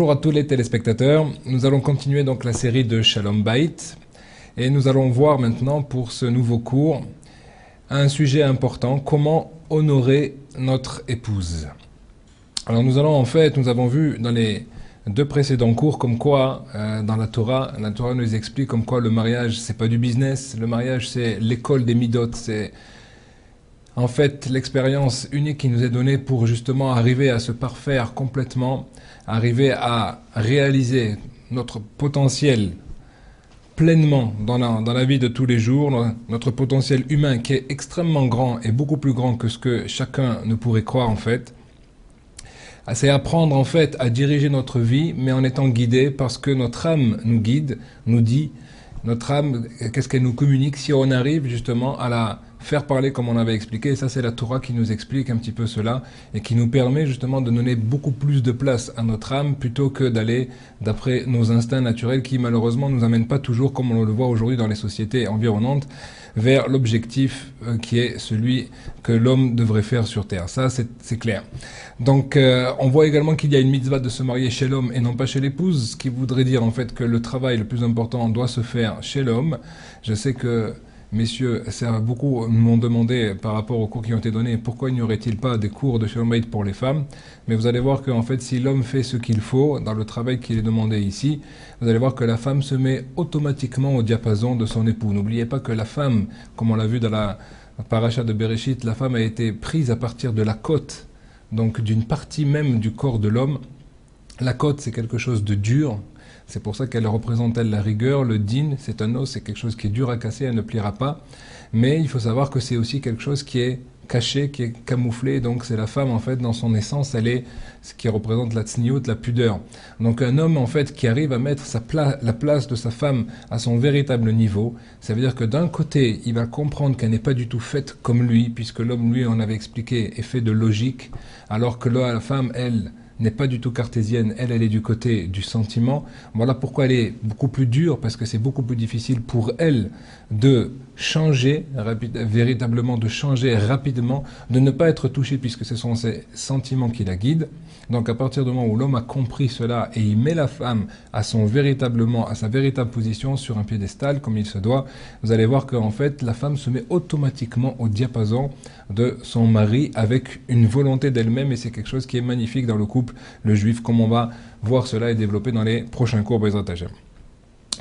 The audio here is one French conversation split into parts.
Bonjour à tous les téléspectateurs. Nous allons continuer donc la série de Shalom Bayit et nous allons voir maintenant pour ce nouveau cours un sujet important, comment honorer notre épouse. Alors nous avons vu dans les deux précédents cours comme quoi dans la Torah nous explique comme quoi le mariage c'est pas du business, le mariage c'est l'école des midot, c'est en fait l'expérience unique qui nous est donnée pour justement arriver à se parfaire complètement, arriver à réaliser notre potentiel pleinement dans la vie de tous les jours, notre potentiel humain qui est extrêmement grand et beaucoup plus grand que ce que chacun ne pourrait croire en fait. C'est apprendre en fait à diriger notre vie, mais en étant guidé parce que notre âme nous guide, nous dit, notre âme, qu'est-ce qu'elle nous communique si on arrive justement à la faire parler comme on avait expliqué. Et ça c'est la Torah qui nous explique un petit peu cela et qui nous permet justement de donner beaucoup plus de place à notre âme plutôt que d'aller d'après nos instincts naturels qui malheureusement nous amènent pas toujours, comme on le voit aujourd'hui dans les sociétés environnantes, vers l'objectif qui est celui que l'homme devrait faire sur terre. Ça c'est clair. Donc on voit également qu'il y a une mitzvah de se marier chez l'homme et non pas chez l'épouse, ce qui voudrait dire en fait que le travail le plus important doit se faire chez l'homme. Je sais que messieurs, beaucoup m'ont demandé par rapport aux cours qui ont été donnés, pourquoi n'y aurait-il pas des cours de Shalom Bayit pour les femmes? Mais vous allez voir qu'en fait, si l'homme fait ce qu'il faut dans le travail qu'il est demandé ici, vous allez voir que la femme se met automatiquement au diapason de son époux. N'oubliez pas que la femme, comme on l'a vu dans la paracha de Bereshit, la femme a été prise à partir de la côte, donc d'une partie même du corps de l'homme. La côte, c'est quelque chose de dur. C'est pour ça qu'elle représente la rigueur, le din, c'est un os, c'est quelque chose qui est dur à casser, elle ne pliera pas. Mais il faut savoir que c'est aussi quelque chose qui est caché, qui est camouflé. Donc c'est la femme en fait dans son essence, elle est ce qui représente la tsniout, la pudeur. Donc un homme en fait qui arrive à mettre la place de sa femme à son véritable niveau, ça veut dire que d'un côté il va comprendre qu'elle n'est pas du tout faite comme lui, puisque l'homme lui on avait expliqué est fait de logique, alors que la femme elle n'est pas du tout cartésienne, elle est du côté du sentiment. Voilà pourquoi elle est beaucoup plus dure, parce que c'est beaucoup plus difficile pour elle de changer, véritablement de changer rapidement, de ne pas être touchée, puisque ce sont ses sentiments qui la guident. Donc à partir du moment où l'homme a compris cela et il met la femme à sa véritable position sur un piédestal comme il se doit, vous allez voir qu'en fait la femme se met automatiquement au diapason de son mari avec une volonté d'elle-même, et c'est quelque chose qui est magnifique dans le couple, le juif, comme on va voir cela et développer dans les prochains cours Bezrat Hashem.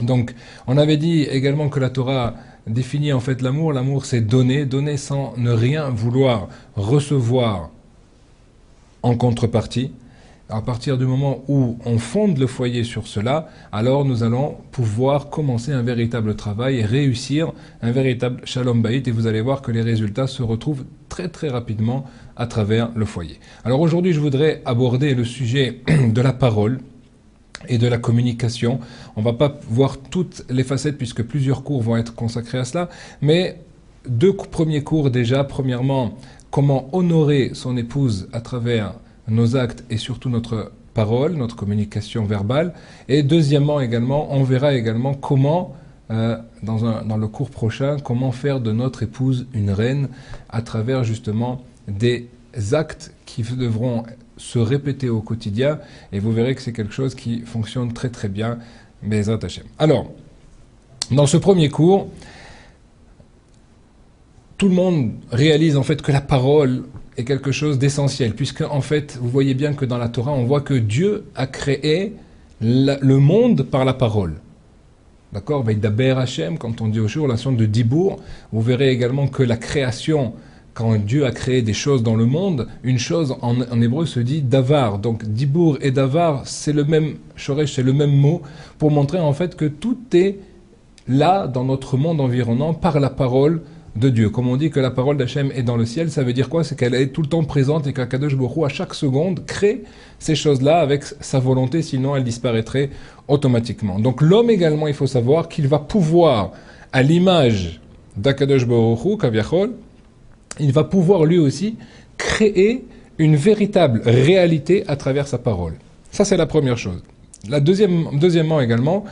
Donc on avait dit également que la Torah définit en fait l'amour. L'amour c'est donner sans ne rien vouloir recevoir en contrepartie. À partir du moment où on fonde le foyer sur cela, alors nous allons pouvoir commencer un véritable travail et réussir un véritable Shalom Bayit, et vous allez voir que les résultats se retrouvent très très rapidement à travers le foyer. Alors aujourd'hui je voudrais aborder le sujet de la parole et de la communication. On ne va pas voir toutes les facettes puisque plusieurs cours vont être consacrés à cela, mais deux premiers cours déjà. Premièrement, comment honorer son épouse à travers nos actes et surtout notre parole, notre communication verbale. Et deuxièmement également, on verra également comment, dans le cours prochain, comment faire de notre épouse une reine à travers justement des actes qui devront se répéter au quotidien. Et vous verrez que c'est quelque chose qui fonctionne très très bien. Bezrat Hashem. Alors, dans ce premier cours, tout le monde réalise en fait que la parole est quelque chose d'essentiel, puisque en fait, vous voyez bien que dans la Torah, on voit que Dieu a créé le monde par la parole. D'accord? Vaidaber Hashem, quand on dit au jour la notion de Dibour, vous verrez également que la création, quand Dieu a créé des choses dans le monde, une chose en hébreu se dit davar. Donc Dibour et davar, c'est le même shoresh, c'est le même mot, pour montrer en fait que tout est là dans notre monde environnant par la parole de Dieu. Comme on dit que la parole d'Hachem est dans le ciel, ça veut dire quoi? C'est qu'elle est tout le temps présente et qu'Akadosh Baruch Hu, à chaque seconde, crée ces choses-là avec sa volonté, sinon elles disparaîtraient automatiquement. Donc l'homme également, il faut savoir qu'il va pouvoir, à l'image d'Akadosh Baruch Hu, Kaviachol, il va pouvoir lui aussi créer une véritable réalité à travers sa parole. Ça c'est la première chose. Deuxièmement également,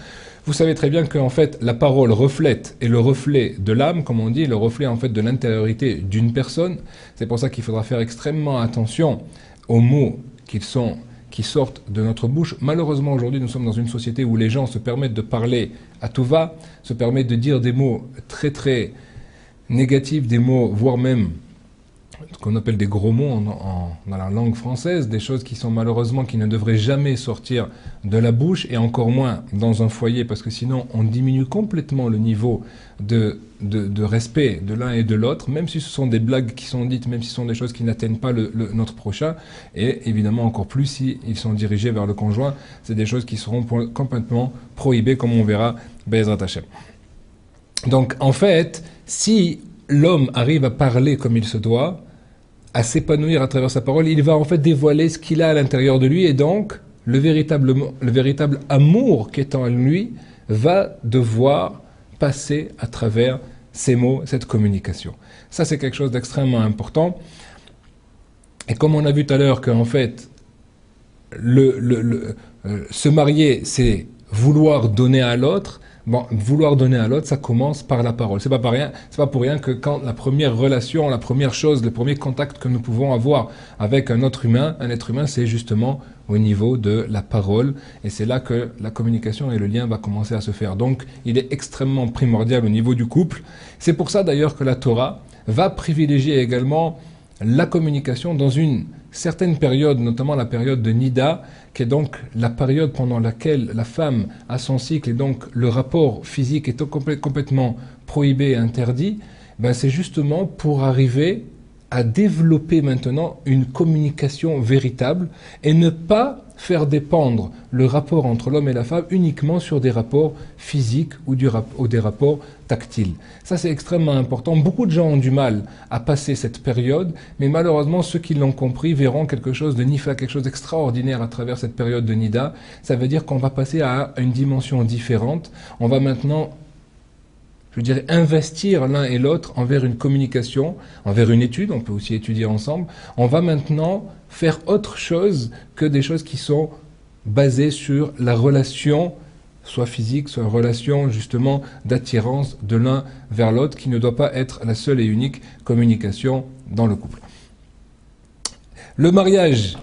vous savez très bien qu'en fait, la parole reflète, et le reflet de l'âme, comme on dit, le reflet en fait de l'intériorité d'une personne. C'est pour ça qu'il faudra faire extrêmement attention aux mots qui sortent de notre bouche. Malheureusement, aujourd'hui, nous sommes dans une société où les gens se permettent de parler à tout va, se permettent de dire des mots très très négatifs, des mots, voire même ce qu'on appelle des gros mots dans la langue française, des choses qui sont malheureusement qui ne devraient jamais sortir de la bouche et encore moins dans un foyer parce que sinon on diminue complètement le niveau de respect de l'un et de l'autre, même si ce sont des blagues qui sont dites, même si ce sont des choses qui n'atteignent pas notre prochain et évidemment encore plus si ils sont dirigés vers le conjoint, c'est des choses qui seront complètement prohibées comme on verra Be'ezrat Hashem. Donc en fait, si l'homme arrive à parler comme il se doit, à s'épanouir à travers sa parole, il va en fait dévoiler ce qu'il a à l'intérieur de lui et donc le véritable amour qui est en lui va devoir passer à travers ces mots, cette communication. Ça c'est quelque chose d'extrêmement important et comme on a vu tout à l'heure qu'en fait se marier c'est vouloir donner à l'autre. Bon, vouloir donner à l'autre, ça commence par la parole. C'est pas pour rien que quand la première relation, la première chose, le premier contact que nous pouvons avoir avec un être humain, c'est justement au niveau de la parole. Et c'est là que la communication et le lien va commencer à se faire. Donc, il est extrêmement primordial au niveau du couple. C'est pour ça d'ailleurs que la Torah va privilégier également la communication dans une certaine période, notamment la période de Nida, qui est donc la période pendant laquelle la femme a son cycle et donc le rapport physique est complètement prohibé et interdit, ben c'est justement pour arriver à développer maintenant une communication véritable et ne pas faire dépendre le rapport entre l'homme et la femme uniquement sur des rapports physiques ou des rapports tactiles. Ça c'est extrêmement important. Beaucoup de gens ont du mal à passer cette période, mais malheureusement ceux qui l'ont compris verront quelque chose de nifla, quelque chose d'extraordinaire à travers cette période de Nida. Ça veut dire qu'on va passer à une dimension différente. On va maintenant investir l'un et l'autre envers une communication, envers une étude, on peut aussi étudier ensemble. On va maintenant faire autre chose que des choses qui sont basées sur la relation, soit physique, soit relation justement d'attirance de l'un vers l'autre, qui ne doit pas être la seule et unique communication dans le couple. Le mariage,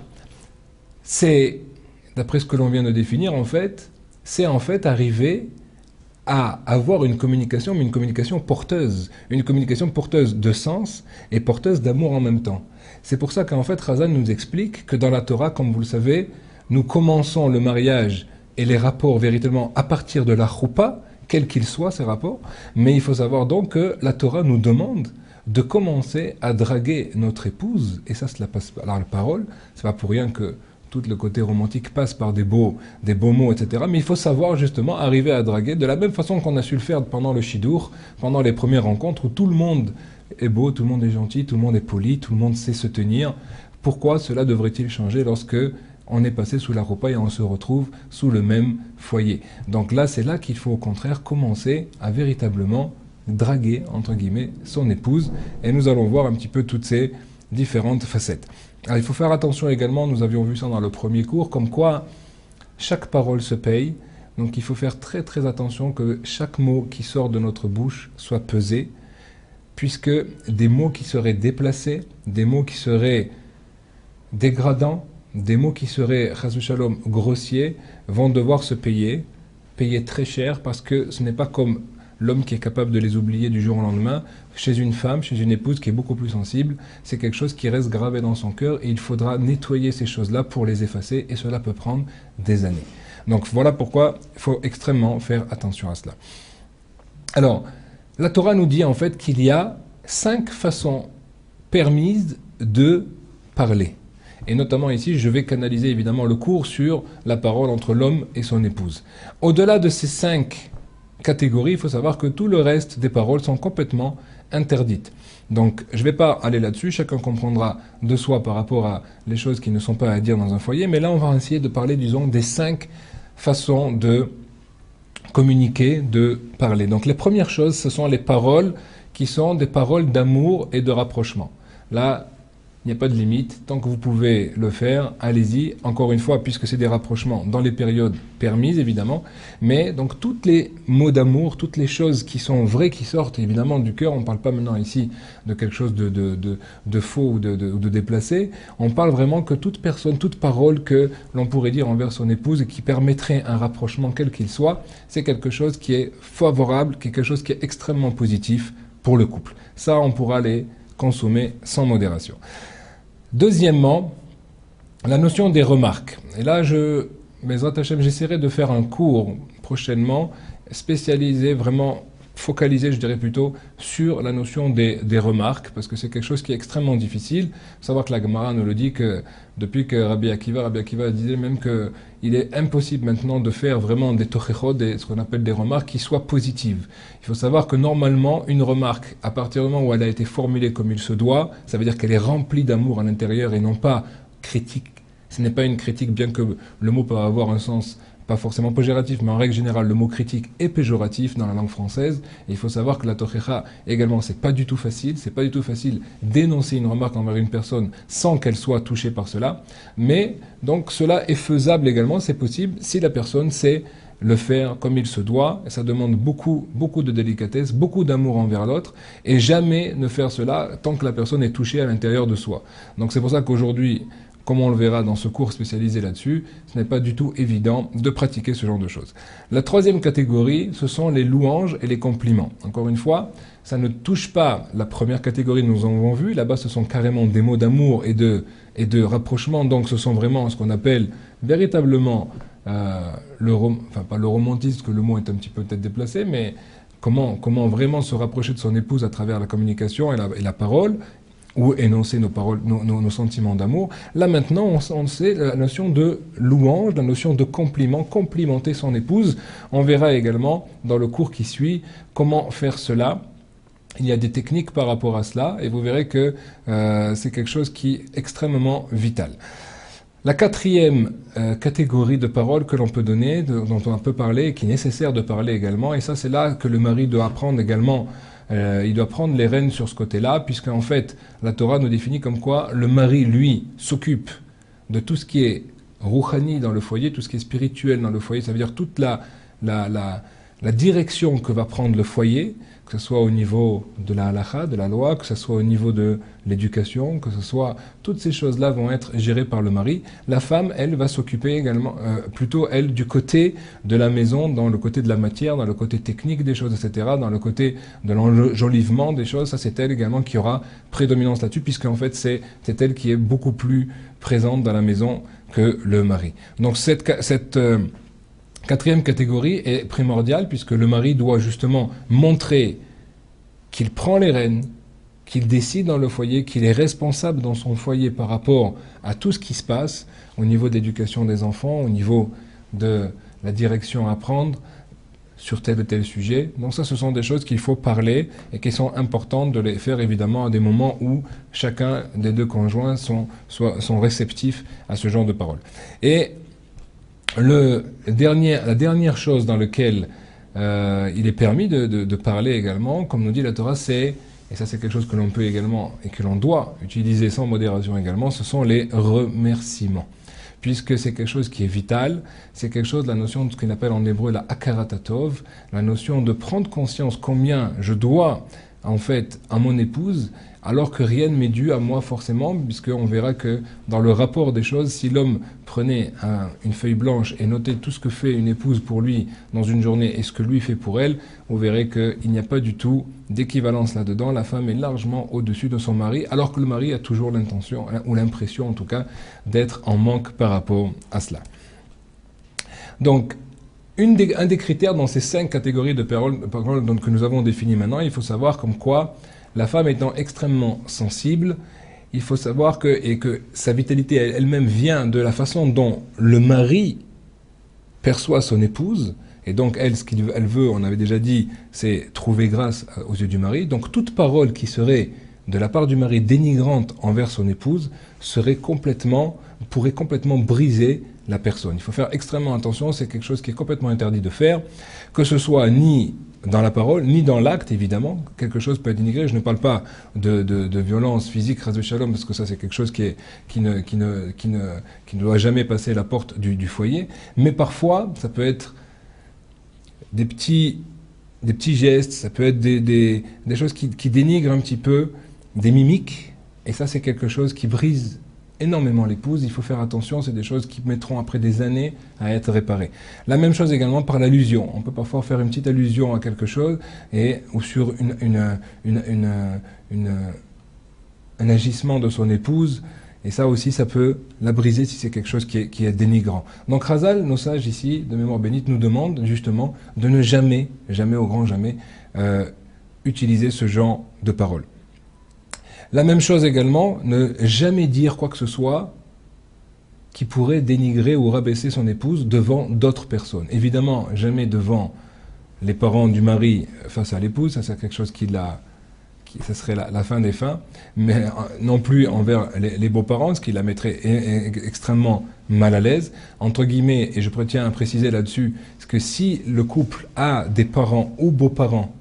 c'est, d'après ce que l'on vient de définir en fait, c'est en fait arriver à avoir une communication, mais une communication porteuse de sens et porteuse d'amour en même temps. C'est pour ça qu'en fait, Razan nous explique que dans la Torah, comme vous le savez, nous commençons le mariage et les rapports véritablement à partir de la choupa, quels qu'ils soient ces rapports, mais il faut savoir donc que la Torah nous demande de commencer à draguer notre épouse, et ça cela passe par la parole, c'est pas pour rien que tout le côté romantique passe par des beaux mots, etc. Mais il faut savoir justement arriver à draguer de la même façon qu'on a su le faire pendant le Shidour, pendant les premières rencontres où tout le monde est beau, tout le monde est gentil, tout le monde est poli, tout le monde sait se tenir. Pourquoi cela devrait-il changer lorsque on est passé sous la roupa et on se retrouve sous le même foyer? Donc là, c'est là qu'il faut au contraire commencer à véritablement draguer, entre guillemets, son épouse. Et nous allons voir un petit peu toutes ces différentes facettes. Alors, il faut faire attention également, nous avions vu ça dans le premier cours, comme quoi chaque parole se paye. Donc il faut faire très très attention que chaque mot qui sort de notre bouche soit pesé, puisque des mots qui seraient déplacés, des mots qui seraient dégradants, des mots qui seraient, chas shalom, grossiers, vont devoir se payer très cher, parce que ce n'est pas comme l'homme qui est capable de les oublier du jour au lendemain. Chez une femme, chez une épouse qui est beaucoup plus sensible, c'est quelque chose qui reste gravé dans son cœur et il faudra nettoyer ces choses-là pour les effacer et cela peut prendre des années. Donc voilà pourquoi il faut extrêmement faire attention à cela. Alors, la Torah nous dit en fait qu'il y a 5 façons permises de parler. Et notamment ici, je vais canaliser évidemment le cours sur la parole entre l'homme et son épouse. Au-delà de ces 5 catégories, il faut savoir que tout le reste des paroles sont complètement interdites. Donc, je ne vais pas aller là-dessus, chacun comprendra de soi par rapport à les choses qui ne sont pas à dire dans un foyer, mais là, on va essayer de parler, disons, des 5 façons de communiquer, de parler. Donc, les premières choses, ce sont les paroles qui sont des paroles d'amour et de rapprochement. Là, il n'y a pas de limite. Tant que vous pouvez le faire, allez-y. Encore une fois, puisque c'est des rapprochements dans les périodes permises, évidemment. Mais donc, toutes les mots d'amour, toutes les choses qui sont vraies, qui sortent évidemment du cœur, on ne parle pas maintenant ici de quelque chose de faux ou de déplacé. On parle vraiment que toute personne, toute parole que l'on pourrait dire envers son épouse et qui permettrait un rapprochement quel qu'il soit, c'est quelque chose qui est favorable, quelque chose qui est extrêmement positif pour le couple. Ça, on pourra les consommer sans modération. Deuxièmement, la notion des remarques. Et là, j'essaierai de faire un cours prochainement spécialisé, vraiment focalisé, je dirais plutôt, sur la notion des remarques, parce que c'est quelque chose qui est extrêmement difficile. Il faut savoir que la Gemara nous le dit que depuis que Rabbi Akiva disait même qu'il est impossible maintenant de faire vraiment des tochechot, ce qu'on appelle des remarques, qui soient positives. Il faut savoir que normalement, une remarque, à partir du moment où elle a été formulée comme il se doit, ça veut dire qu'elle est remplie d'amour à l'intérieur et non pas critique. Ce n'est pas une critique, bien que le mot peut avoir un sens pas forcément péjoratif, mais en règle générale, le mot critique est péjoratif dans la langue française. Et il faut savoir que la tochecha, également, c'est pas du tout facile. C'est pas du tout facile d'énoncer une remarque envers une personne sans qu'elle soit touchée par cela. Mais, donc, cela est faisable également, c'est possible, si la personne sait le faire comme il se doit. Et ça demande beaucoup de délicatesse, beaucoup d'amour envers l'autre, et jamais ne faire cela tant que la personne est touchée à l'intérieur de soi. Donc c'est pour ça qu'aujourd'hui, comme on le verra dans ce cours spécialisé là-dessus, ce n'est pas du tout évident de pratiquer ce genre de choses. La troisième catégorie, ce sont les louanges et les compliments. Encore une fois, ça ne touche pas la première catégorie que nous avons vue. Là-bas, ce sont carrément des mots d'amour et de rapprochement. Donc, ce sont vraiment ce qu'on appelle véritablement pas le romantisme, que le mot est un petit peu peut-être déplacé, mais comment vraiment se rapprocher de son épouse à travers la communication et la parole, ou énoncer nos paroles, nos sentiments d'amour. Là maintenant, on sait la notion de louange, la notion de compliment, complimenter son épouse. On verra également dans le cours qui suit comment faire cela. Il y a des techniques par rapport à cela et vous verrez que c'est quelque chose qui est extrêmement vital. La quatrième catégorie de paroles que l'on peut donner, dont on peut parler, et qui est nécessaire de parler également, et ça c'est là que le mari doit apprendre également. Il doit prendre les rênes sur ce côté-là, puisqu'en fait, la Torah nous définit comme quoi le mari, lui, s'occupe de tout ce qui est rouhani dans le foyer, tout ce qui est spirituel dans le foyer, ça veut dire toute la direction que va prendre le foyer, que ce soit au niveau de la halakha, de la loi, que ce soit au niveau de l'éducation, que ce soit... Toutes ces choses-là vont être gérées par le mari. La femme, elle, va s'occuper également, plutôt, elle, du côté de la maison, dans le côté de la matière, dans le côté technique des choses, etc., dans le côté de l'enjolivement des choses. Ça, c'est elle également qui aura prédominance là-dessus, puisqu'en fait, c'est elle qui est beaucoup plus présente dans la maison que le mari. Donc, cette quatrième catégorie est primordiale puisque le mari doit justement montrer qu'il prend les rênes, qu'il décide dans le foyer, qu'il est responsable dans son foyer par rapport à tout ce qui se passe au niveau de l'éducation des enfants, au niveau de la direction à prendre sur tel ou tel sujet. Donc ça, ce sont des choses qu'il faut parler et qui sont importantes de les faire évidemment à des moments où chacun des deux conjoints sont réceptifs à ce genre de paroles. Et la dernière chose dans laquelle il est permis de parler également, comme nous dit la Torah, c'est, et ça c'est quelque chose que l'on peut également et que l'on doit utiliser sans modération également, ce sont les remerciements. Puisque c'est quelque chose qui est vital, c'est quelque chose, la notion de ce qu'on appelle en hébreu la hakaratatov, la notion de prendre conscience combien je dois en fait à mon épouse, alors que rien ne m'est dû à moi forcément, puisqu'on verra que dans le rapport des choses, si l'homme prenait une feuille blanche et notait tout ce que fait une épouse pour lui dans une journée et ce que lui fait pour elle, vous verrez qu'il n'y a pas du tout d'équivalence là-dedans. La femme est largement au-dessus de son mari, alors que le mari a toujours l'intention, ou l'impression en tout cas, d'être en manque par rapport à cela. Donc, un des critères dans ces 5 catégories de paroles que nous avons définies maintenant, il faut savoir comme quoi la femme étant extrêmement sensible, il faut savoir que sa vitalité elle-même vient de la façon dont le mari perçoit son épouse, et donc elle, ce qu'elle veut, on avait déjà dit, c'est trouver grâce aux yeux du mari. Donc toute parole qui serait de la part du mari dénigrante envers son épouse pourrait complètement briser la personne. Il faut faire extrêmement attention, c'est quelque chose qui est complètement interdit de faire, que ce soit ni dans la parole, ni dans l'acte, évidemment. Quelque chose peut être dénigré. Je ne parle pas de violence physique, ras de shalom, parce que ça, c'est quelque chose qui ne doit jamais passer la porte du foyer. Mais parfois, ça peut être des petits gestes, ça peut être des choses qui dénigrent un petit peu, des mimiques. Et ça, c'est quelque chose qui brise énormément l'épouse. Il faut faire attention, c'est des choses qui mettront après des années à être réparées. La même chose également par l'allusion. On peut parfois faire une petite allusion à quelque chose ou sur un agissement de son épouse, et ça aussi, ça peut la briser si c'est quelque chose qui est dénigrant. Donc Razal, nos sages ici, de mémoire bénite, nous demandent justement de ne jamais, jamais au grand jamais, utiliser ce genre de paroles. La même chose également, ne jamais dire quoi que ce soit qui pourrait dénigrer ou rabaisser son épouse devant d'autres personnes. Évidemment, jamais devant les parents du mari face à l'épouse, ça c'est quelque chose ça serait la fin des fins, mais non plus envers les beaux-parents, ce qui la mettrait extrêmement mal à l'aise. Entre guillemets, et je tiens à préciser là-dessus, c'est que si le couple a des parents ou beaux-parents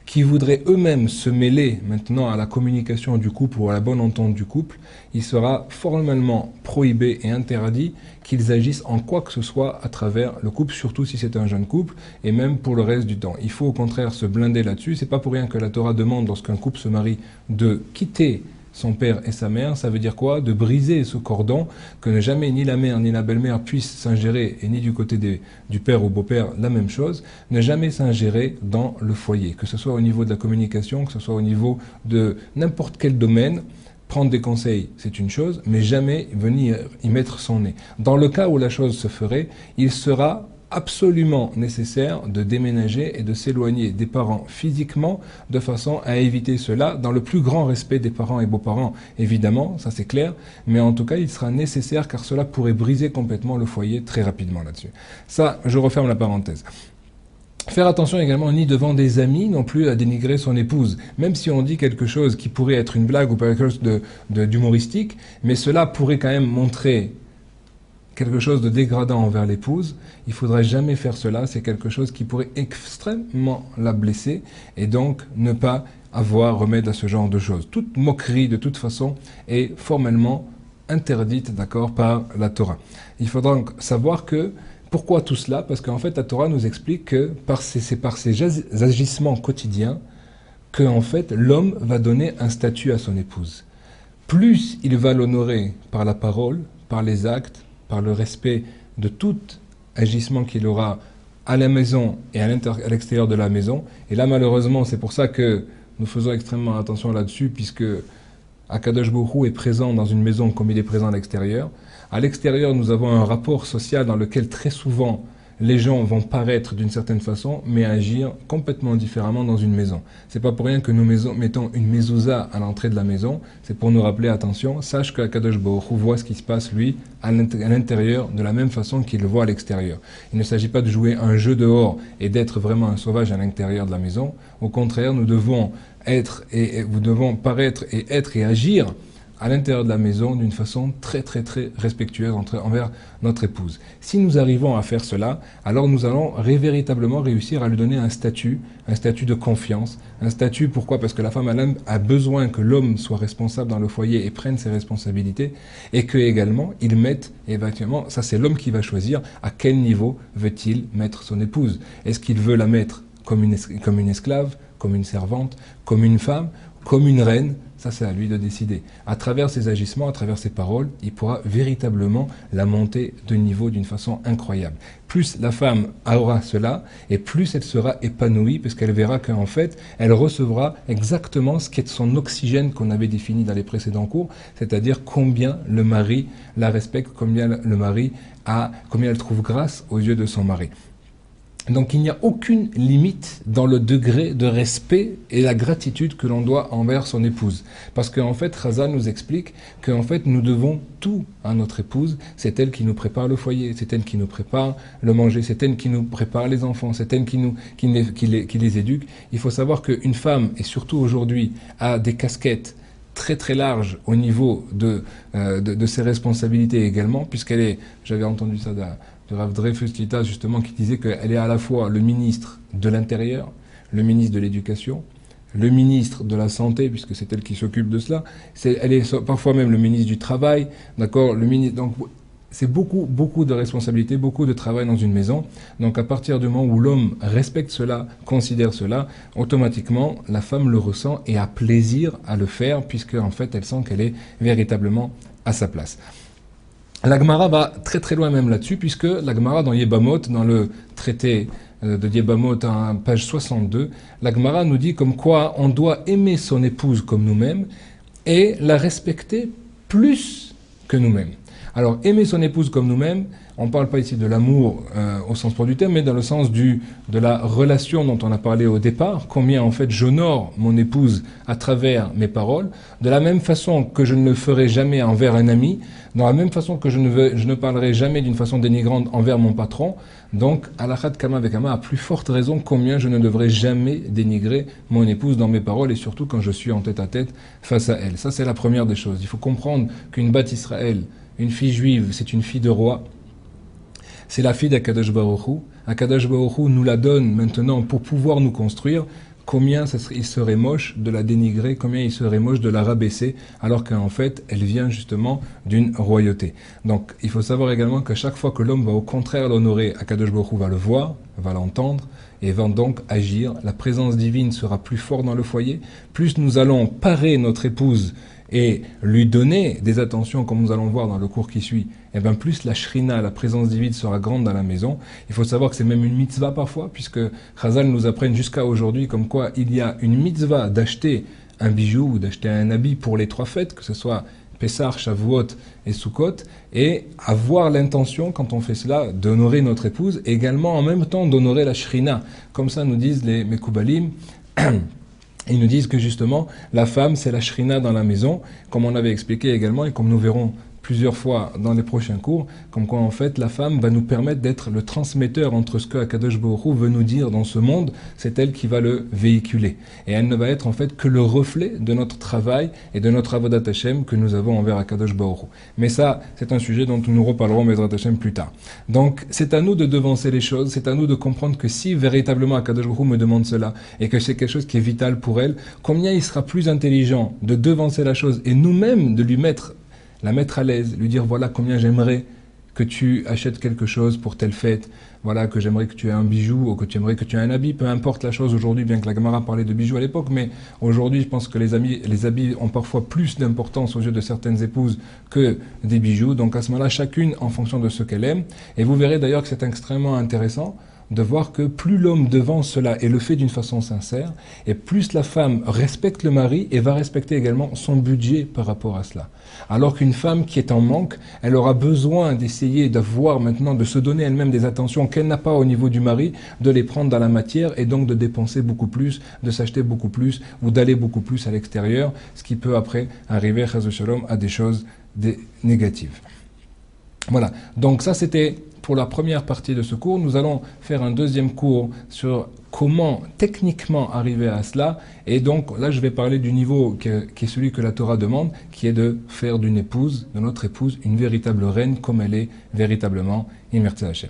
qui voudraient eux-mêmes se mêler maintenant à la communication du couple ou à la bonne entente du couple, il sera formellement prohibé et interdit qu'ils agissent en quoi que ce soit à travers le couple, surtout si c'est un jeune couple, et même pour le reste du temps. Il faut au contraire se blinder là-dessus. C'est pas pour rien que la Torah demande, lorsqu'un couple se marie, de quitter son père et sa mère. Ça veut dire quoi? De briser ce cordon, que jamais ni la mère ni la belle-mère puissent s'ingérer, et ni du côté du père ou beau-père la même chose, ne jamais s'ingérer dans le foyer, que ce soit au niveau de la communication, que ce soit au niveau de n'importe quel domaine. Prendre des conseils, c'est une chose, mais jamais venir y mettre son nez. Dans le cas où la chose se ferait, il sera absolument nécessaire de déménager et de s'éloigner des parents physiquement de façon à éviter cela dans le plus grand respect des parents et beaux-parents, évidemment, ça c'est clair, mais en tout cas il sera nécessaire car cela pourrait briser complètement le foyer très rapidement là-dessus. Ça, je referme la parenthèse. Faire attention également ni devant des amis non plus à dénigrer son épouse, même si on dit quelque chose qui pourrait être une blague ou quelque chose d'humoristique, mais cela pourrait quand même montrer quelque chose de dégradant envers l'épouse, il ne faudrait jamais faire cela, c'est quelque chose qui pourrait extrêmement la blesser, et donc ne pas avoir remède à ce genre de choses. Toute moquerie, de toute façon, est formellement interdite, d'accord, par la Torah. Il faudra donc savoir que, pourquoi tout cela? Parce qu'en fait, la Torah nous explique que c'est par ces agissements quotidiens que, en fait, l'homme va donner un statut à son épouse. Plus il va l'honorer par la parole, par les actes, par le respect de tout agissement qu'il aura à la maison et à l'extérieur de la maison. Et là, malheureusement, c'est pour ça que nous faisons extrêmement attention là-dessus, puisque Akadosh Baruch Hu est présent dans une maison comme il est présent à l'extérieur. À l'extérieur, nous avons un rapport social dans lequel très souvent les gens vont paraître d'une certaine façon, mais agir complètement différemment dans une maison. C'est pas pour rien que nous mettons une mezouza à l'entrée de la maison, c'est pour nous rappeler, attention, sache que Akadosh Baruch Hu voit ce qui se passe, lui, à l'intérieur, de la même façon qu'il le voit à l'extérieur. Il ne s'agit pas de jouer un jeu dehors et d'être vraiment un sauvage à l'intérieur de la maison. Au contraire, nous devons vous devons paraître et être et agir à l'intérieur de la maison d'une façon très très très respectueuse envers notre épouse. Si nous arrivons à faire cela, alors nous allons véritablement réussir à lui donner un statut de confiance, un statut, pourquoi? Parce que la femme elle a besoin que l'homme soit responsable dans le foyer et prenne ses responsabilités, et que également il mette, éventuellement, ça c'est l'homme qui va choisir à quel niveau veut-il mettre son épouse. Est-ce qu'il veut la mettre comme une esclave, comme une servante, comme une femme, comme une reine? Ça, c'est à lui de décider. À travers ses agissements, à travers ses paroles, il pourra véritablement la monter de niveau d'une façon incroyable. Plus la femme aura cela, et plus elle sera épanouie, parce qu'elle verra qu'en fait, elle recevra exactement ce qui est son oxygène qu'on avait défini dans les précédents cours, c'est-à-dire combien le mari la respecte, combien elle trouve grâce aux yeux de son mari. Donc il n'y a aucune limite dans le degré de respect et la gratitude que l'on doit envers son épouse. Parce qu'en fait, Razal nous explique qu'en fait, nous devons tout à notre épouse. C'est elle qui nous prépare le foyer, c'est elle qui nous prépare le manger, c'est elle qui nous prépare les enfants, c'est elle qui les éduque. Il faut savoir qu'une femme, et surtout aujourd'hui, a des casquettes très très larges au niveau de ses responsabilités également, puisqu'elle est, j'avais entendu ça de Rav Dreyfus Lita, justement, qui disait qu'elle est à la fois le ministre de l'Intérieur, le ministre de l'Éducation, le ministre de la Santé, puisque c'est elle qui s'occupe de cela, elle est parfois même le ministre du Travail, d'accord, le ministre, donc c'est beaucoup de responsabilités, beaucoup de travail dans une maison. Donc à partir du moment où l'homme respecte cela, considère cela, automatiquement la femme le ressent et a plaisir à le faire, puisque en fait elle sent qu'elle est véritablement à sa place. La Gemara va très très loin même là-dessus, puisque la Gemara dans Yebamot, dans le traité de Yebamot, à page 62, la Gemara nous dit comme quoi on doit aimer son épouse comme nous-mêmes et la respecter plus que nous-mêmes. Alors, aimer son épouse comme nous-mêmes, on ne parle pas ici de l'amour au sens propre du terme, mais dans le sens de la relation dont on a parlé au départ, combien en fait j'honore mon épouse à travers mes paroles, de la même façon que je ne le ferai jamais envers un ami, dans la même façon que je ne parlerai jamais d'une façon dénigrante envers mon patron. Donc, alachat kama vekama, à plus forte raison, combien je ne devrais jamais dénigrer mon épouse dans mes paroles, et surtout quand je suis en tête à tête face à elle. Ça, c'est la première des choses. Il faut comprendre qu'une Bat Israël, une fille juive, c'est une fille de roi. C'est la fille d'Akadosh Baruch Hu. Akadosh Baruch Hu nous la donne maintenant pour pouvoir nous construire. Combien il serait moche de la dénigrer, combien il serait moche de la rabaisser, alors qu'en fait, elle vient justement d'une royauté. Donc, il faut savoir également qu'à chaque fois que l'homme va au contraire l'honorer, Akadosh Baruch Hu va le voir, va l'entendre, et va donc agir. La présence divine sera plus forte dans le foyer. Plus nous allons parer notre épouse et lui donner des attentions, comme nous allons voir dans le cours qui suit, et bien plus la shrina, la présence divine sera grande dans la maison. Il faut savoir que c'est même une mitzvah parfois, puisque Chazal nous apprennent jusqu'à aujourd'hui comme quoi il y a une mitzvah d'acheter un bijou ou d'acheter un habit pour les 3 fêtes, que ce soit Pessah, Shavuot et Sukkot, et avoir l'intention, quand on fait cela, d'honorer notre épouse, et également en même temps d'honorer la shrina. Comme ça nous disent les Mekoubalim. Ils nous disent que justement, la femme, c'est la shrina dans la maison, comme on avait expliqué également, et comme nous verrons plusieurs fois dans les prochains cours, comme quoi en fait la femme va nous permettre d'être le transmetteur entre ce que Akadosh Baruch Hu veut nous dire dans ce monde, c'est elle qui va le véhiculer. Et elle ne va être en fait que le reflet de notre travail et de notre avodat Hashem que nous avons envers Akadosh Baruch Hu. Mais ça, c'est un sujet dont nous reparlerons Bezrat Hashem plus tard. Donc c'est à nous de devancer les choses, c'est à nous de comprendre que si véritablement Akadosh Baruch Hu me demande cela, et que c'est quelque chose qui est vital pour elle, combien il sera plus intelligent de devancer la chose et nous-mêmes de la mettre à l'aise, lui dire voilà combien j'aimerais que tu achètes quelque chose pour telle fête, voilà que j'aimerais que tu aies un bijou ou que tu aimerais que tu aies un habit, peu importe la chose aujourd'hui, bien que la Gemara parlait de bijoux à l'époque, mais aujourd'hui je pense que les habits ont parfois plus d'importance aux yeux de certaines épouses que des bijoux, donc à ce moment-là chacune en fonction de ce qu'elle aime, et vous verrez d'ailleurs que c'est extrêmement intéressant de voir que plus l'homme devance cela et le fait d'une façon sincère, et plus la femme respecte le mari et va respecter également son budget par rapport à cela. Alors qu'une femme qui est en manque, elle aura besoin d'essayer d'avoir maintenant, de se donner elle-même des attentions qu'elle n'a pas au niveau du mari, de les prendre dans la matière et donc de dépenser beaucoup plus, de s'acheter beaucoup plus ou d'aller beaucoup plus à l'extérieur, ce qui peut après arriver, Chas Shalom, à des choses négatives. Voilà, donc ça c'était pour la première partie de ce cours. Nous allons faire un deuxième cours sur comment techniquement arriver à cela. Et donc là je vais parler du niveau qui est celui que la Torah demande, qui est de faire d'une épouse, de notre épouse, une véritable reine comme elle est véritablement. Imertze Hashem.